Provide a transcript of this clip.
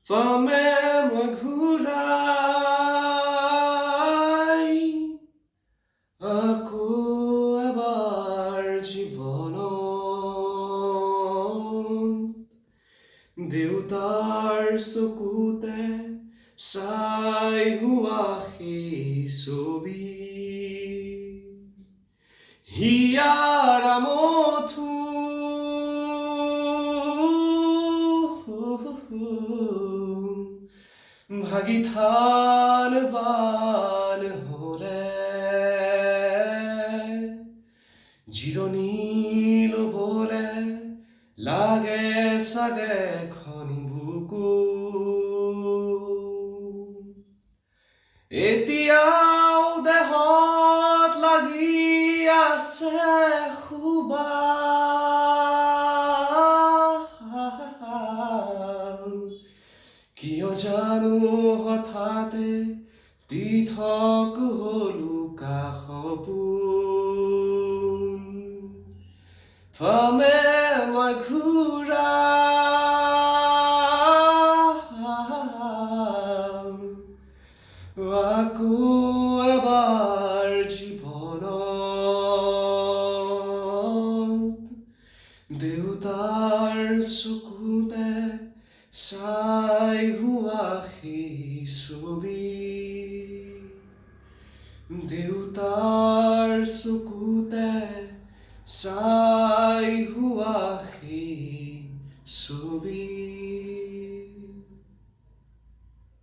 পামে মই ঘূৰাই আকৌ এবাৰ জীৱনত দেউতাৰ চকুতে চাই হোৱা সেই ছবি হিয়াৰ আমঠু ভাগি থান বান হলে জিৰণি লবলে লাগে চাগে খনি বুকু এতিয়াও দেহত লাগি আছে কিয় জানো হঠাতে তীৰ্থক হলো কাষপোন পামে মই ঘূৰাই আকৌ এবাৰ জীৱনত দেউতাৰ চকুতে চাই হোৱা সেই ছবি দেউতাৰ চকুতে চাই